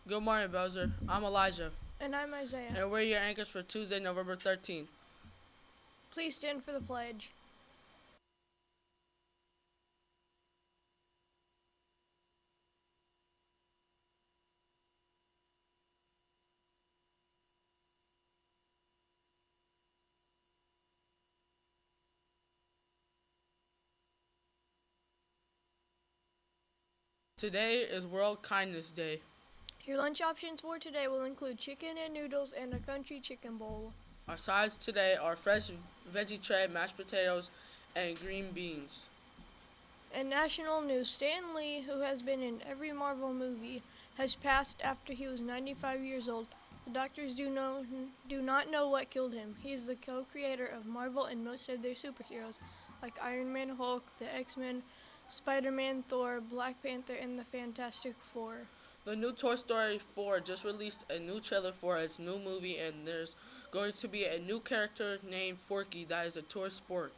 Good morning, Bowser. I'm Elijah, And I'm Isaiah. and we're your anchors for Tuesday, November 13th. Please stand for the pledge. Today is World Kindness Day. Your lunch options for today will include chicken and noodles and a country chicken bowl. Our sides today are fresh veggie tray, mashed potatoes, and green beans. In national news, Stan Lee, who has been in every Marvel movie, has passed after he was 95 years old. The doctors do not know what killed him. He is the co-creator of Marvel and most of their superheroes, like Iron Man, Hulk, the X-Men, Spider-Man, Thor, Black Panther, and the Fantastic Four. The new Toy Story 4 just released a new trailer for its new movie, and there's going to be a new character named Forky that is a toy spork.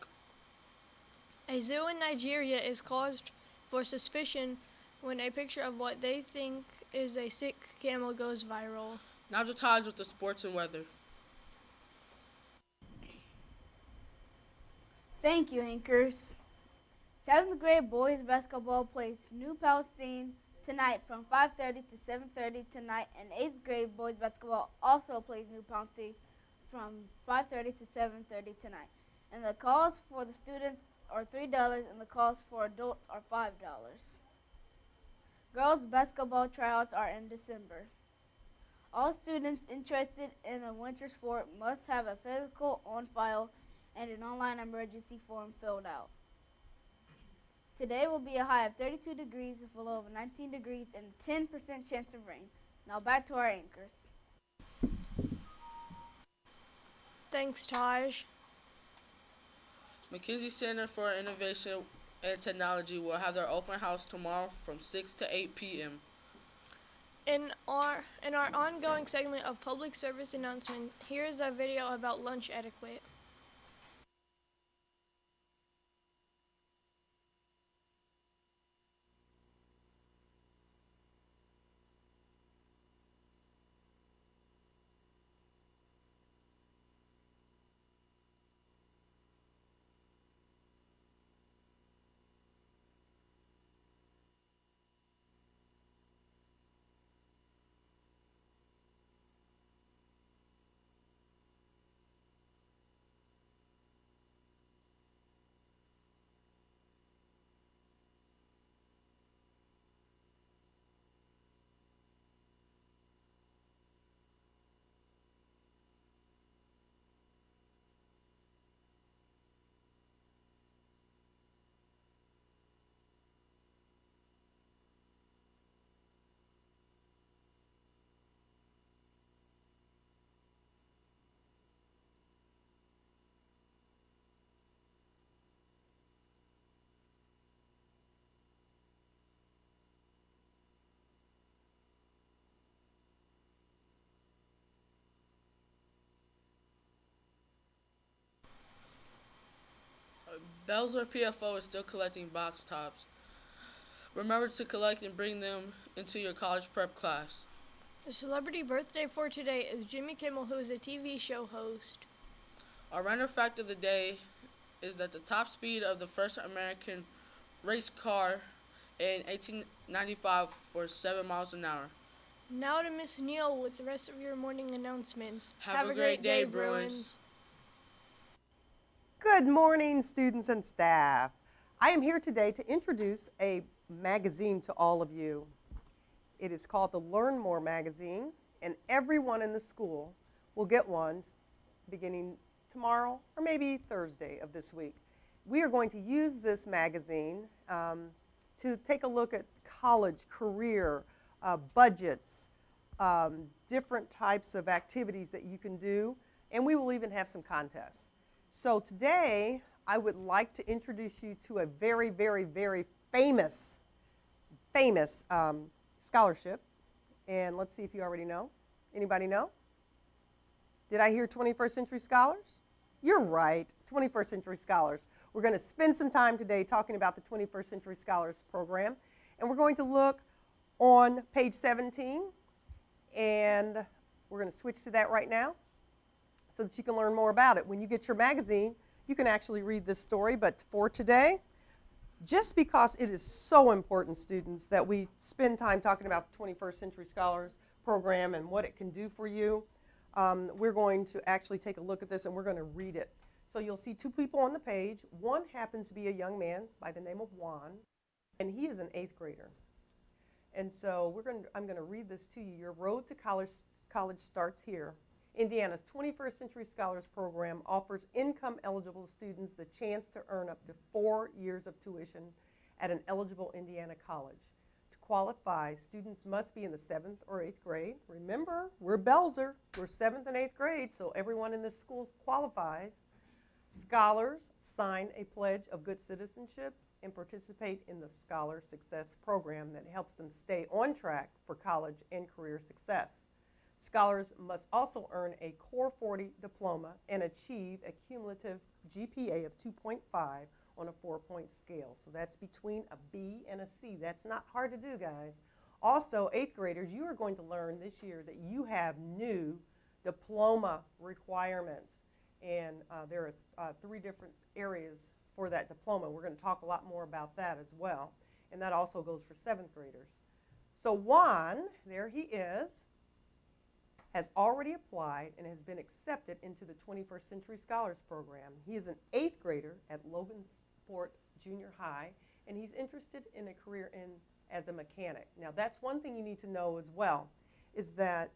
A zoo in Nigeria is caused for suspicion when a picture of what they think is a sick camel goes viral. Now to Taj with the sports and weather. Thank you, anchors. 7th grade boys basketball plays New Palestine tonight from 5:30 to 7:30 tonight, and 8th grade boys basketball also plays New Palestine from 5:30 to 7:30 tonight. And the calls for the students are $3 and the calls for adults are $5. Girls basketball tryouts are in December. All students interested in a winter sport must have a physical on file and an online emergency form filled out. Today will be a high of 32 degrees with a low of 19 degrees and a 10% chance of rain. Now back to our anchors. Thanks, Taj. McKinsey Center for Innovation and Technology will have their open house tomorrow from 6 to 8 p.m. In our ongoing segment of public service announcement, here is a video about lunch etiquette. Belzer PFO is still collecting box tops. Remember to collect and bring them into your college prep class. The celebrity birthday for today is Jimmy Kimmel, who is a TV show host. Our random fact of the day is that the top speed of the first American race car in 1895 was 7 miles an hour. Now to Miss Neal with the rest of your morning announcements. Have a great day, Bruins. Good morning, students and staff. I am here today to introduce a magazine to all of you. It is called the Learn More magazine, and everyone in the school will get one beginning tomorrow or maybe Thursday of this week. We are going to use this magazine to take a look at college, career, budgets, different types of activities that you can do, and we will even have some contests. So today, I would like to introduce you to a very, very, very famous scholarship. And let's see if you already know. Anybody know? Did I hear 21st Century Scholars? You're right, 21st Century Scholars. We're going to spend some time today talking about the 21st Century Scholars program. And we're going to look on page 17. and we're going to switch to that right now so that you can learn more about it. When you get your magazine, you can actually read this story, but for today, just because it is so important, students, that we spend time talking about the 21st Century Scholars Program and what it can do for you, we're going to actually take a look at this and we're going to read it. So you'll see two people on the page. One happens to be a young man by the name of Juan, and he is an 8th grader. And so I'm going to read this to you. Your road to college starts here. Indiana's 21st Century Scholars Program offers income-eligible students the chance to earn up to 4 years of tuition at an eligible Indiana college. To qualify, students must be in the 7th or 8th grade. Remember, we're Belzer. We're 7th and 8th grade, so everyone in this school qualifies. Scholars sign a pledge of good citizenship and participate in the Scholar Success Program that helps them stay on track for college and career success. Scholars must also earn a Core 40 diploma and achieve a cumulative GPA of 2.5 on a 4-point scale. So that's between a B and a C. That's not hard to do, guys. Also, 8th graders, you are going to learn this year that you have new diploma requirements. And there are 3 different areas for that diploma. We're going to talk a lot more about that as well. And that also goes for 7th graders. So Juan, there he is, has already applied and has been accepted into the 21st Century Scholars Program. He is an 8th grader at Logansport Junior High, and he's interested in a career as a mechanic. Now, that's one thing you need to know as well, is that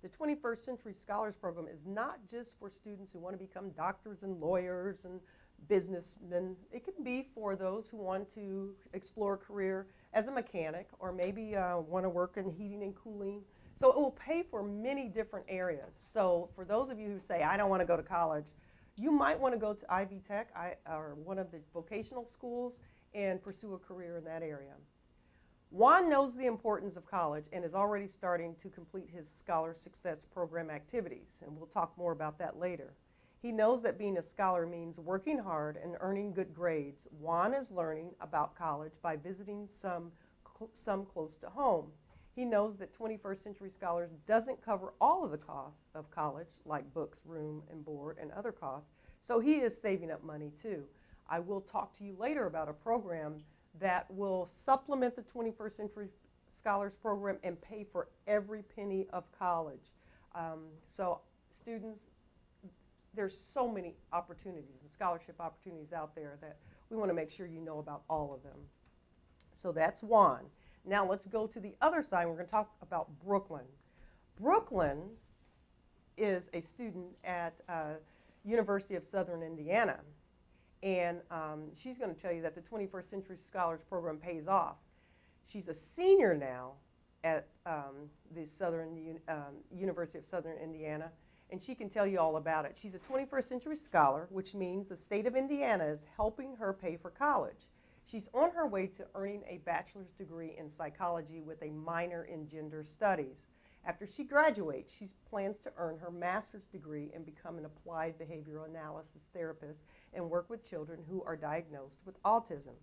the 21st Century Scholars Program is not just for students who want to become doctors and lawyers and businessmen. It can be for those who want to explore a career as a mechanic, or maybe want to work in heating and cooling. So it will pay for many different areas. So for those of you who say, I don't want to go to college, you might want to go to Ivy Tech or one of the vocational schools and pursue a career in that area. Juan knows the importance of college and is already starting to complete his Scholar Success Program activities, and we'll talk more about that later. He knows that being a scholar means working hard and earning good grades. Juan is learning about college by visiting some close to home. He knows that 21st Century Scholars doesn't cover all of the costs of college, like books, room, and board, and other costs, so he is saving up money too. I will talk to you later about a program that will supplement the 21st Century Scholars Program and pay for every penny of college. So students, there's so many opportunities and scholarship opportunities out there that we want to make sure you know about all of them. So that's Juan. Now let's go to the other side. We're going to talk about Brooklyn. Brooklyn is a student at University of Southern Indiana. And she's going to tell you that the 21st Century Scholars Program pays off. She's a senior now at the University of Southern Indiana, and she can tell you all about it. She's a 21st Century Scholar, which means the state of Indiana is helping her pay for college. She's on her way to earning a bachelor's degree in psychology with a minor in gender studies. After she graduates, she plans to earn her master's degree and become an applied behavioral analysis therapist and work with children who are diagnosed with autism.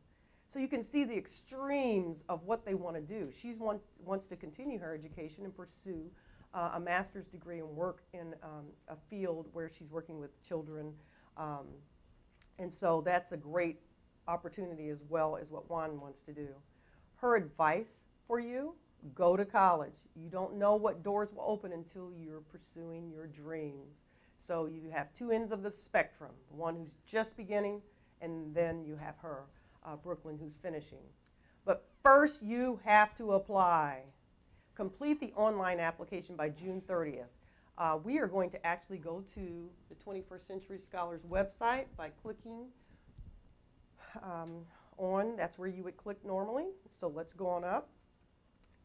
So you can see the extremes of what they want to do. She wants to continue her education and pursue a master's degree and work in a field where she's working with children. And so that's a great opportunity as well as what Juan wants to do. Her advice for you: go to college. You don't know what doors will open until you're pursuing your dreams. So you have 2 ends of the spectrum, one who's just beginning, and then you have her, Brooklyn, who's finishing. But first you have to apply. Complete the online application by June 30th. We are going to actually go to the 21st Century Scholars website by clicking that's where you would click normally. So let's go on up.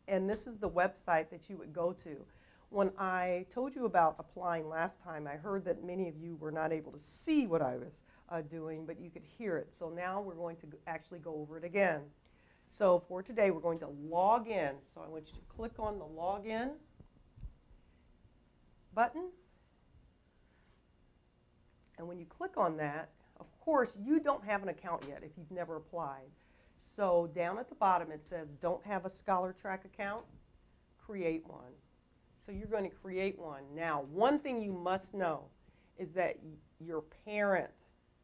And this is the website that you would go to. When I told you about applying last time, I heard that many of you were not able to see what I was doing, but you could hear it. So now we're going to actually go over it again. So for today, we're going to log in. So I want you to click on the login button. And when you click on that, of course, you don't have an account yet if you've never applied. So down at the bottom it says, don't have a ScholarTrack account, create one. So you're going to create one. Now, one thing you must know is that your parent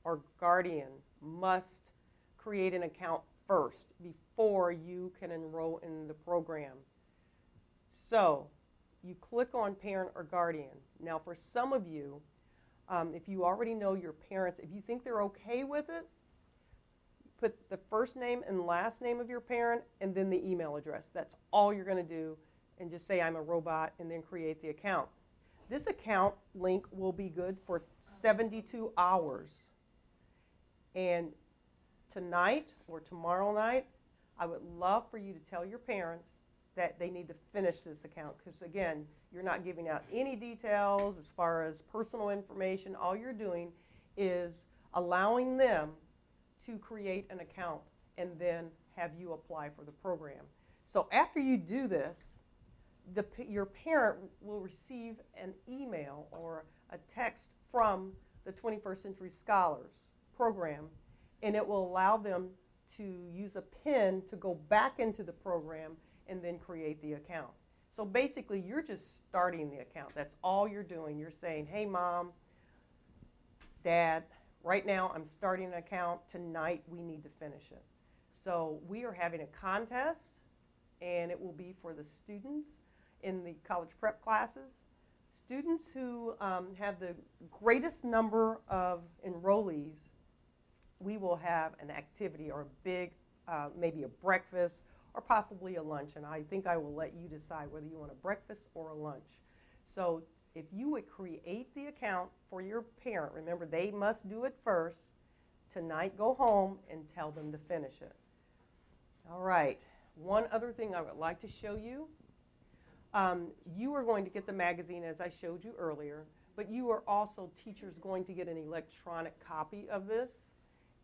or guardian must create an account first before you can enroll in the program. So you click on parent or guardian. Now, for some of you, if you already know your parents, if you think they're okay with it, put the first name and last name of your parent and then the email address. That's all you're going to do, and just say I'm a robot and then create the account. This account link will be good for 72 hours. And tonight or tomorrow night, I would love for you to tell your parents that they need to finish this account, because again, you're not giving out any details as far as personal information. All you're doing is allowing them to create an account and then have you apply for the program. So after you do this, your parent will receive an email or a text from the 21st Century Scholars program, and it will allow them to use a PIN to go back into the program and then create the account. So basically, you're just starting the account. That's all you're doing. You're saying, hey, Mom, Dad, right now I'm starting an account. Tonight we need to finish it. So we are having a contest, and it will be for the students in the college prep classes. Students who have the greatest number of enrollees, we will have an activity or a big, maybe a breakfast or possibly a lunch, and I think I will let you decide whether you want a breakfast or a lunch. So if you would create the account for your parent, remember they must do it first. Tonight, go home and tell them to finish it. All right, one other thing I would like to show you. You are going to get the magazine as I showed you earlier, but you are also, teachers, going to get an electronic copy of this.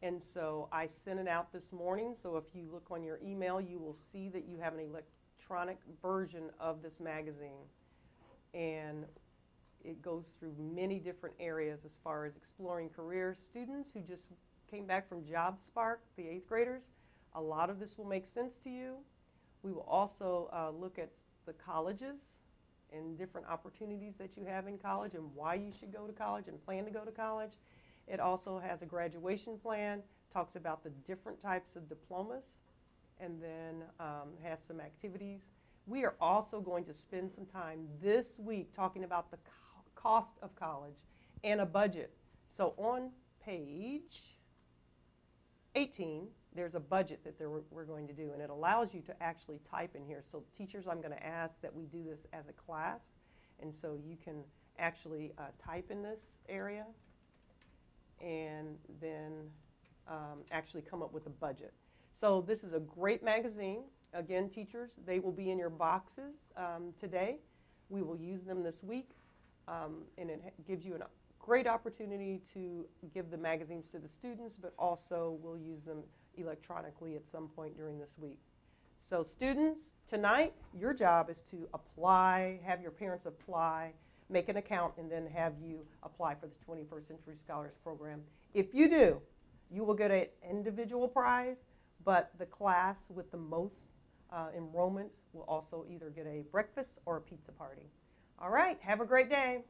And so I sent it out this morning, so if you look on your email, you will see that you have an electronic version of this magazine. And it goes through many different areas as far as exploring careers. Students who just came back from JobSpark, the 8th graders, a lot of this will make sense to you. We will also look at the colleges and different opportunities that you have in college and why you should go to college and plan to go to college. It also has a graduation plan, talks about the different types of diplomas, and then has some activities. We are also going to spend some time this week talking about the cost of college and a budget. So on page 18, there's a budget that we're going to do, and it allows you to actually type in here. So teachers, I'm going to ask that we do this as a class, and so you can actually type in this area and then actually come up with a budget. So this is a great magazine. Again, teachers, they will be in your boxes today. We will use them this week, and it gives you a great opportunity to give the magazines to the students, but also we'll use them electronically at some point during this week. So students, tonight, your job is to apply, have your parents apply, make an account, and then have you apply for the 21st Century Scholars Program. If you do, you will get an individual prize, but the class with the most enrollments will also either get a breakfast or a pizza party. All right, have a great day.